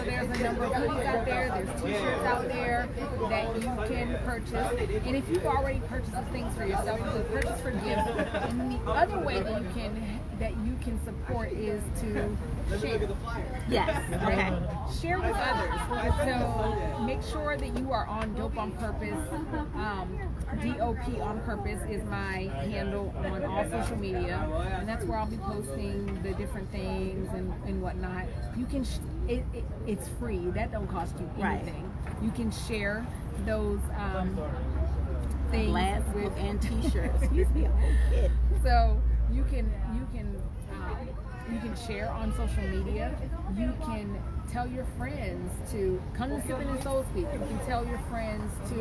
there's a number of hoodies out there. There's t-shirts out there that you can purchase. And if you've already purchased things for yourself, you can purchase for gifts. And the other way that you can support is to share. Yes. Okay. Share with others. So make sure that you are on Dope on Purpose. DOP on Purpose is my handle on all social media, and that's where I'll be posting the different things and whatnot. You can it's free. That don't cost you anything. Right. You can share those things with and t-shirts. Excuse me, a whole kid. So you can share on social media. You can tell your friends to come to Sippin and Soul Speak. You can tell your friends to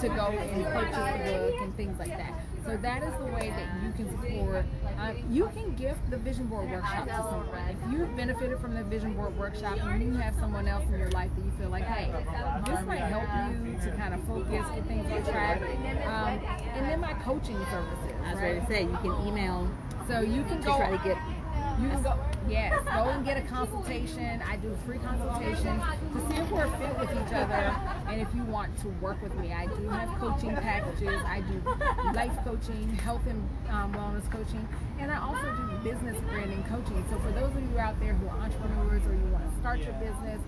go and purchase the book and things like that. So that is the way that you can support. You can gift the Vision Board Workshop to someone. If you've benefited from the Vision Board Workshop and you have someone else in your life that you feel like, hey, this might help you to kind of focus, get things on track. And then my coaching services. I was ready to say, you can email. So you can go try to get. You can go and get a consultation. I do free consultations to see if we're a fit with each other and if you want to work with me. I do have coaching packages. I do life coaching, health and wellness coaching, and I also do business branding coaching. So for those of you out there who are entrepreneurs or you want to start your business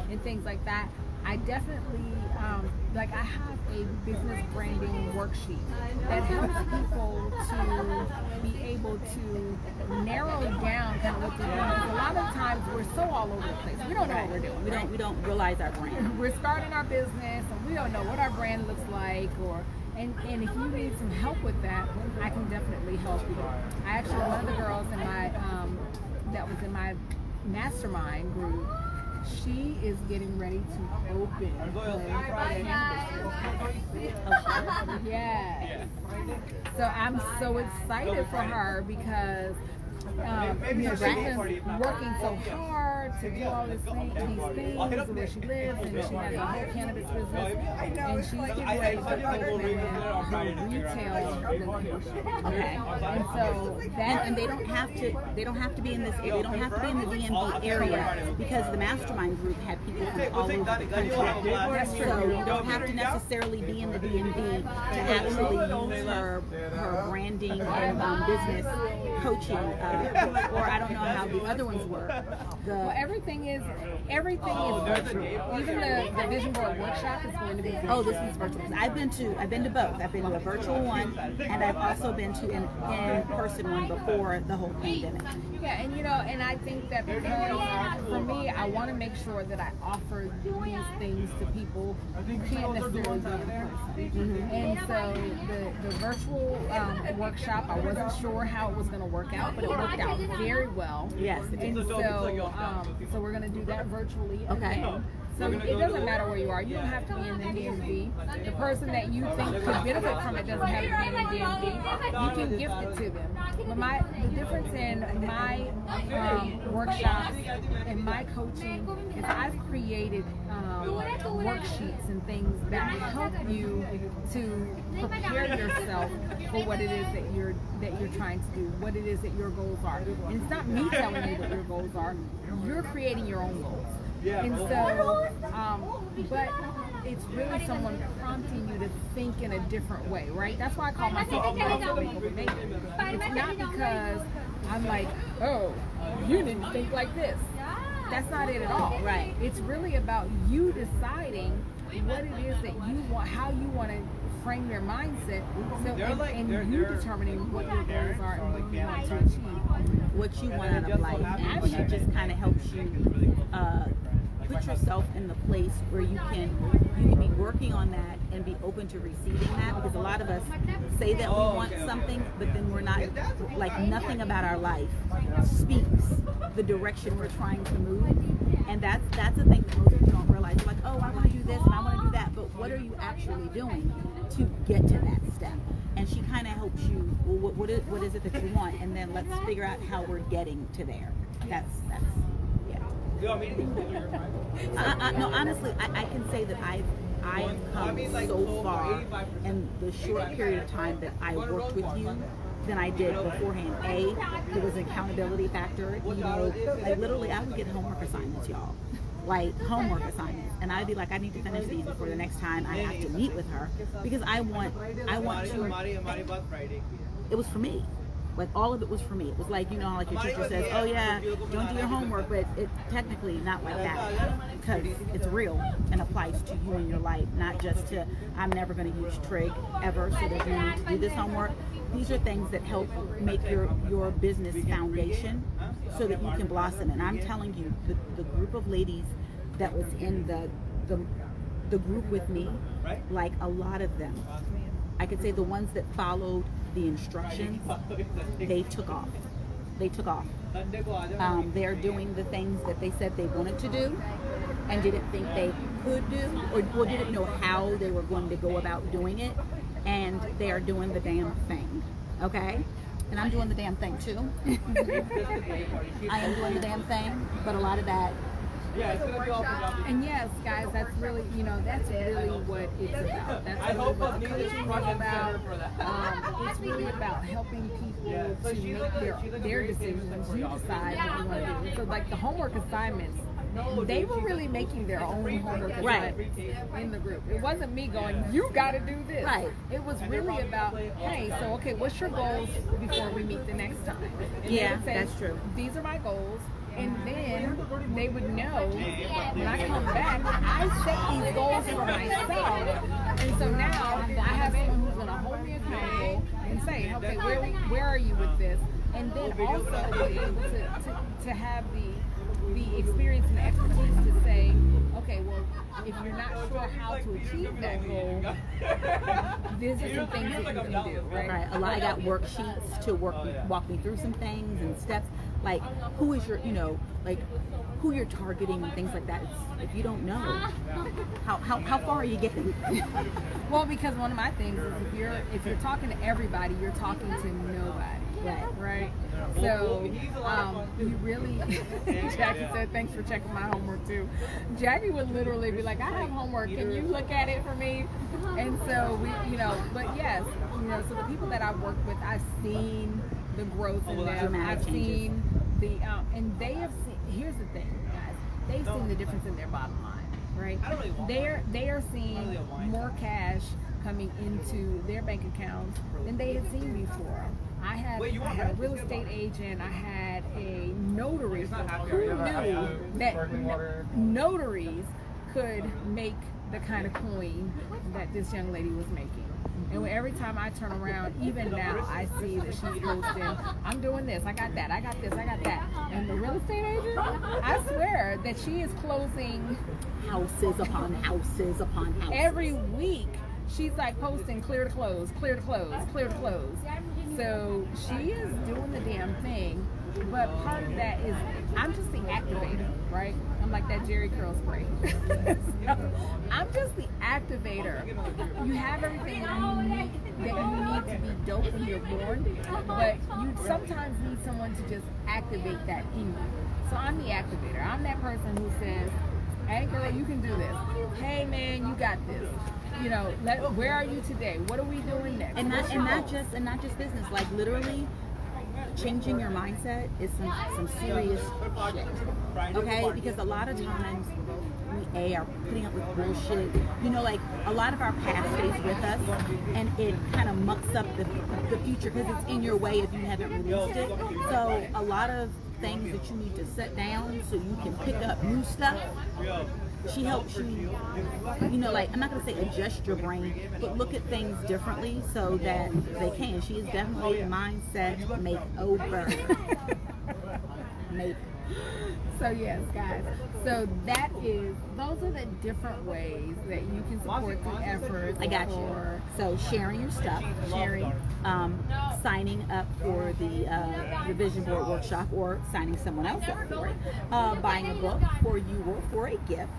and things like that, I definitely, I have a business branding worksheet that helps people to be able to narrow down kind of what they're doing. Because a lot of times we're so all over the place. We don't know what we're doing. We don't realize our brand. We're starting our business and we don't know what our brand looks like and if you need some help with that, I can definitely help you. I actually, one of the girls in my, that was in my mastermind group, she is getting ready to open yes. So I'm so excited for her because she's been working so hard to do all these things where she lives, and she has a whole cannabis business, and she's getting ready to open her retail location. Okay. And so that and they don't have to be in this area. They don't have to be in the DMV area because the mastermind group had people from all over the country. So you don't have to necessarily be in the DMV to actually use her branding and business coaching. Or I don't know how the other ones work. Well, everything is virtual. Even the Vision Board Workshop is going to be virtual. Oh, this is virtual. I've been to both. I've been to a virtual one, and I've also been to an in-person one before the whole pandemic. Yeah, and I think that because for me, I want to make sure that I offer these things to people who can't necessarily be in person. Mm-hmm. And so the virtual workshop, I wasn't sure how it was going to work out, but it worked out very well. Yes. And so we're going to do that virtually. Okay. Again. So it doesn't matter where you are. You don't have to be in the DMV. The person that you think could benefit from it doesn't have to be in the DMV. You can gift it to them. But the difference in my workshops and my coaching is I've created worksheets and things that help you to prepare yourself for what it is that you're trying to do, what it is that your goals are. And it's not me telling you what your goals are. You're creating your own goals. And so, but it's really someone prompting you to think in a different way, right? That's why I call myself a mindful maker. It's not because I'm like, oh, you need to think like this. That's not it at all. Right. It's really about you deciding what it is that you want, how you want to frame your mindset, and you determining what your goals are and what you want to achieve. What you want out of life. And she just kind of helps you put yourself in the place where you can be working on that and be open to receiving that, because a lot of us say that we want something, but then we're not, like, nothing about our life speaks the direction we're trying to move. And that's the thing that most people don't realize. They're like, oh, I want to do this and I want to do that, but what are you actually doing to get to that step? And she kind of helps you, well, what is it that you want, and then let's figure out how we're getting to there. That's no, honestly, I can say that I've come so far in the short period of time that I worked with you than I did beforehand. There was an accountability factor. You know, like literally, I would get homework assignments, y'all. Like homework assignments, and I'd be like, I need to finish these before the next time I have to meet with her, because I want to. It was for me. Like, all of it was for me. It was like, you know, like your teacher says, oh yeah, don't do your homework, but it's technically not like that, because it's real and applies to you in your life, not just to, I'm never going to use trig ever, so that you need to do this homework. These are things that help make your business foundation so that you can blossom. And I'm telling you, the group of ladies that was in the group with me, like a lot of them, I could say the ones that followed the instructions, they took off. They took off. They're doing the things that they said they wanted to do and didn't think they could do, or didn't know how they were going to go about doing it, and they are doing the damn thing. Okay? And I'm doing the damn thing too. I am doing the damn thing, but a lot of that. And yes, guys, that's really, you know, that's really what it's about. That's really what the coaching is about. It's really about helping people to make their decisions. You decide what you want to do. So, like the homework assignments, they were really making their own homework assignments in the group. It wasn't me going, you got to do this. Right. It was really about, hey, so okay, what's your goals before we meet the next time? And Yeah, say, that's true. These are my goals. And then they would know when I come back, I set these goals for myself. And so now I have someone who's going to hold me accountable and say, okay, where are you with this? And then also be able to have the experience and the expertise to say, okay, well, if you're not sure how to achieve that goal, these are some things that you can do, right? Right. I got worksheets to walk me through some things and steps. Like, who is your, you know, like who you're targeting and things like that. If you don't know, how far are you getting? Well, because one of my things is if you're talking to everybody, you're talking to nobody. Right. So you really, Jackie said, thanks for checking my homework too. Jackie would literally be like, I have homework, can you look at it for me? And so we, you know, but yes, you know, so the people that I've worked with, I've seen the growth in them. I've seen the, and they have seen, here's the thing, guys, they've seen the difference in their bottom line, right? They are seeing more cash coming into their bank accounts than they had seen before. I had a real estate agent, I had a notary. Who knew that notaries could make the kind of coin that this young lady was making? And every time I turn around, even now, I see that she's posting, I'm doing this, I got that, I got this, I got that. And the real estate agent, I swear that she is closing houses upon houses upon houses. Every week, she's like posting clear to close, clear to close, clear to close. So she is doing the damn thing. But part of that is, I'm just the activator, right? I'm like that Jerry curl spray. So, I'm just the activator. You have everything that you need to be dope when you're born, but you sometimes need someone to just activate that in you. So I'm the activator. I'm that person who says, hey girl, you can do this. Hey man, you got this. You know, where are you today? What are we doing next? And not just business, like literally changing your mindset is some serious shit. Okay? Because a lot of times we are putting up with bullshit. You know, like a lot of our past stays with us, and it kind of mucks up the future because it's in your way if you haven't released it. So a lot of things that you need to set down so you can pick up new stuff. She helps you, you know, like, I'm not going to say adjust your brain, but look at things differently so that they can. She is definitely a mindset makeover. So yes, guys. So those are the different ways that you can support the efforts. I got you. So sharing your stuff, signing up for the vision board workshop, or signing someone else up for it, buying a book for you or for a gift,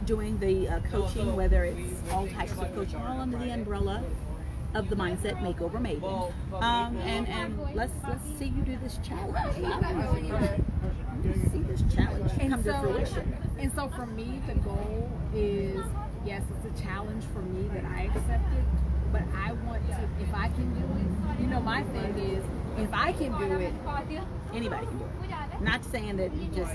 doing the coaching, whether it's all types of coaching, all under the umbrella of the Mindset Makeover Maven. And let's see you do this challenge. Let's see this challenge come to fruition. And so for me, the goal is, yes, it's a challenge for me that I accepted, but I want to, if I can do it, you know, my thing is, if I can do it, anybody can do it. Not saying that you just,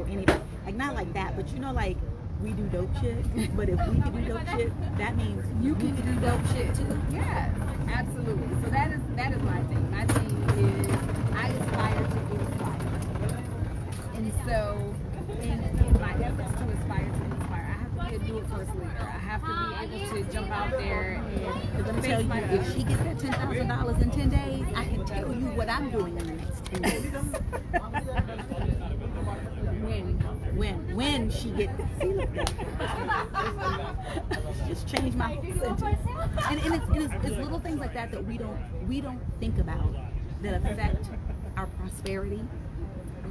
anybody. Like, not like that, but you know, like, we do dope shit, but if we can do dope shit, that means you can do dope shit too. Yeah, absolutely. So that is my thing. My thing is, I aspire to inspire. And so, in my efforts to aspire, I have to be a do-it-first leader. I have to be able to jump out there and let me tell you, if she gets that $10,000 in 10 days, I can tell you what I'm doing in the next 10 days. When she gets, see, look at that. Just change my sentence. And it's little things like that that we don't think about that affect our prosperity,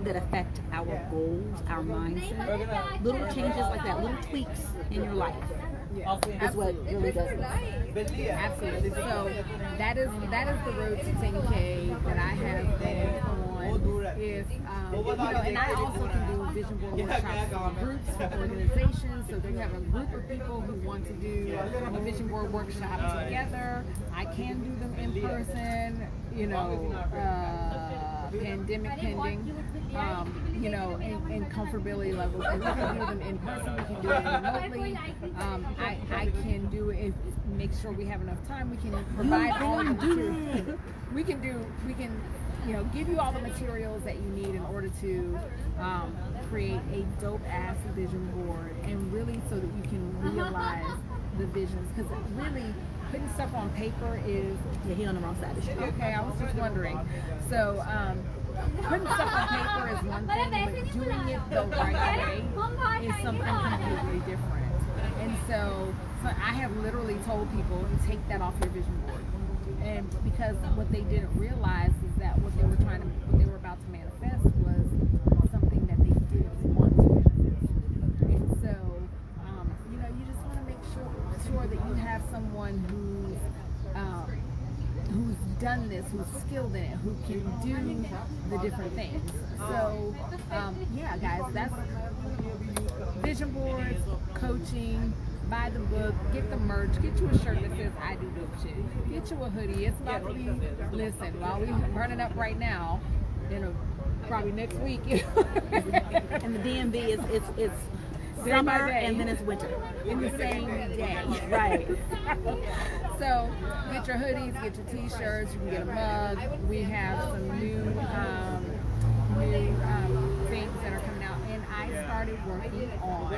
that affect our goals, our mindset. Little changes like that, little tweaks in your life. Yeah, is what really does it. Absolutely. So that is the road to 10K that I have been on. Is you know, and I also can do vision board workshops for groups, for organizations. So if you have a group of people who want to do a vision board workshop together, I can do them in person. You know, pandemic pending. You know, and comfortability levels. And we can do them in person. We can do them remotely. I can do it. Make sure we have enough time. We can provide all the materials. We can you know, give you all the materials that you need in order to create a dope-ass vision board, and really so that you can realize the visions. Because really, putting stuff on paper is... Yeah, he on the wrong side of the street. Okay, I was just wondering. So, putting stuff on paper is one thing, but doing it the right way is something completely different. And so I have literally told people to take that off your vision board. And because what they didn't realize is that what they were about to manifest was something that they didn't want to manifest. And so, you know, you just want to make sure that you have someone who's done this, who's skilled in it, who can do the different things. So, yeah, guys, that's vision boards, coaching. Buy the book, get the merch, get you a shirt that says I do dope shit. Get you a hoodie. It's about to be, listen, while we burning up right now, probably next week. And the DMV is summer and then it's winter. In the same day. Right. So get your hoodies, get your t-shirts, you can get a mug. We have some new things that are coming out, and I started working on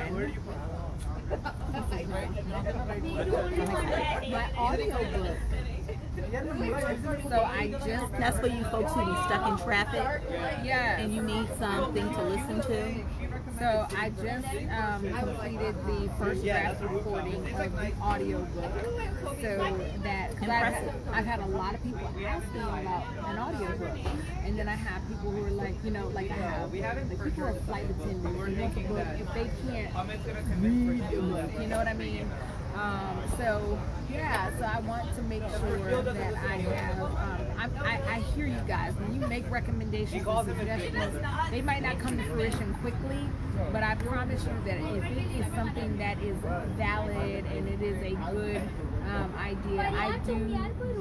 my audiobook. So that's for you folks who be stuck in traffic. Yeah. And you need something to listen to. So I just completed the first draft recording of the audiobook. So that, I've had a lot of people asking about an audiobook. And then I have people who are like, you know, like I have, like people who are flight attendants, and if they can't read the book, you know what I mean? So yeah, so I want to make sure that I have, I hear you guys, when you make recommendations and suggestions, they might not come to fruition quickly, but I promise you that if it is something that is valid and it is a good idea, I do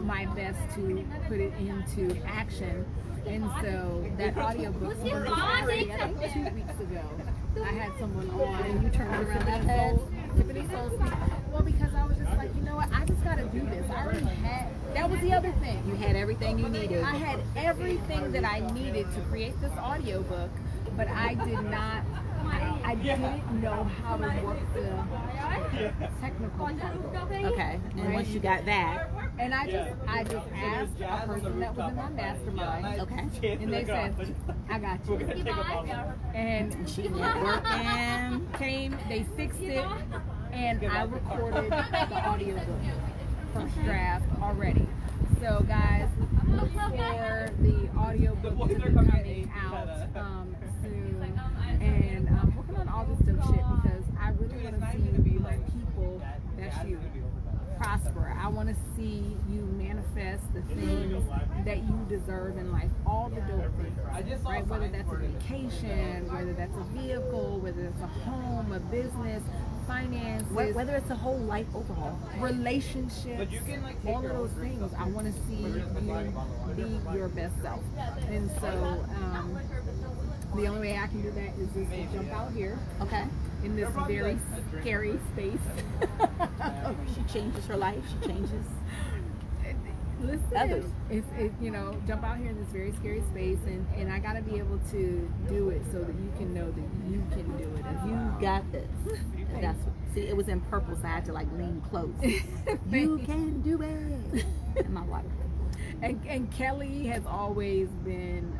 my best to put it into action. And so that audiobook, someone just asked me, I think 2 weeks ago, I had someone on, and you turned around that head, Sippin Soul Speak. Well, because I was just like, you know what, I just got to do this. I already had, that was the other thing. You had everything you needed. I had everything that I needed to create this audiobook, but I did not, I didn't know how to work the technical part of it. Okay, and once you got that, And I just asked a person that was in my mastermind. okay, And they said, I got you. And she went working. came, they fixed it, and I recorded the audiobook first draft already. So guys, look for the audiobook to be coming out soon. And I'm working on all this dope shit because I really want to see my people, that's you, prosper. I want to see you manifest the things that you deserve in life, all the dope things, right? Whether that's a vacation, whether that's a vehicle, whether it's a home, a business, finances, Whether it's a whole life overhaul, relationships, all of those things. I want to see you be your best self. And so the only way I can do that is just to jump out here, okay. in this very scary space. She changes her life. She changes. Listen, Others. You know, jump out here in this very scary space, and I got to be able to do it so that you can know that you can do it. You got this. That's see. It was in purple, so I had to like lean close. You can do it. And my water. And Kelly has always been.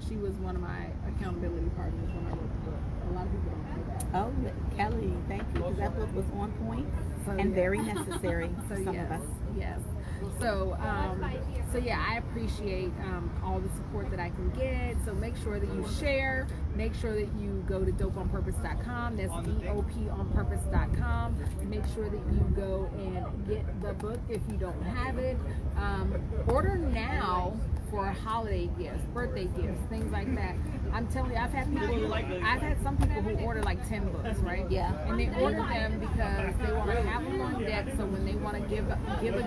She was one of my accountability partners when I wrote the book. A lot of people don't know that. Oh, Kelly, thank you, because that book was on point and yeah. very necessary for some yes, of us. Yes. So, so yeah, I appreciate all the support that I can get. So make sure that you share. Make sure that you go to dopeonpurpose.com. That's DOPonpurpose.com. Make sure that you go and get the book if you don't have it. Order now for holiday gifts, birthday gifts, things like that. I'm telling you, I've had some people who order like 10 books, right? Yeah. And they order them because they want to have them on deck, so when they want to give a gift,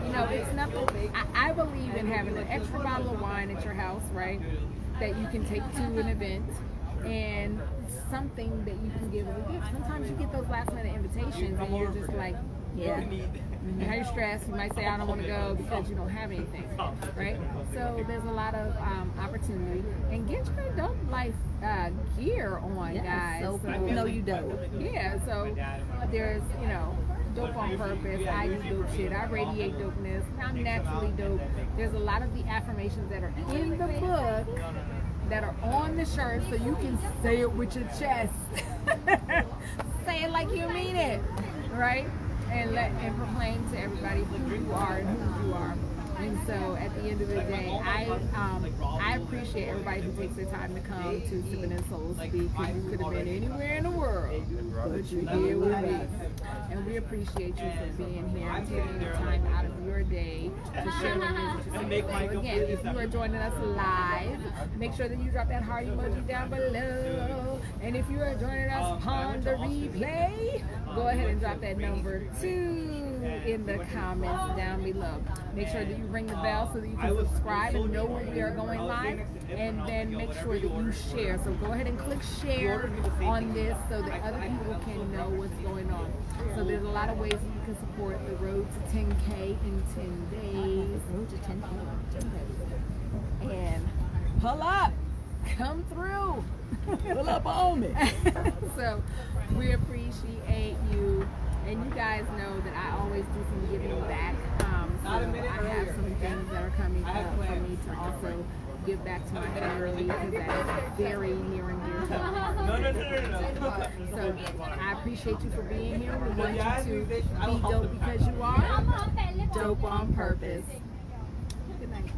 you know, it's nothing. I believe in having an extra bottle of wine at your house, right? That you can take to an event, and something that you can give as a gift. Sometimes you get those last minute invitations and you're just like, Yeah. now you're stressed. You might say, I don't want to go because you don't have anything, right? So there's a lot of opportunity. And get your adult life gear on, guys. So people know you dope. Yeah, so there's, you know, dope on purpose. I do dope shit. I radiate dopeness. I'm naturally dope. There's a lot of the affirmations that are in the book that are on the shirt, so you can say it with your chest. Say it like you mean it, right? And proclaim to everybody who you are and who you are. And so at the end of the day, I appreciate everybody who takes their time to come to Sippin Soul Speak, because you could have been anywhere in the world, but you're here with me. And we appreciate you for being here and taking the time out of your day to share what it is that you're saying. So again, if you are joining us live, make sure that you drop that heart emoji down below. And if you are joining us on the replay, go ahead and drop that number 2 in the comments down below. Make sure that you ring the bell so that you can subscribe and know when we are going live, and then make sure that you share. So go ahead and click share on this so that other people can know what's going on. So there's a lot of ways that you can support the road to 10K in 10 days. Road to 10K. And pull up, come through. Pull up on me. So we appreciate you, and you guys know that I always do some giving back. So I have some things that are coming up for me to also give back to my community, because that is very near and dear to me. So I appreciate you for being here. We want you to be dope because you are dope on purpose. Good night.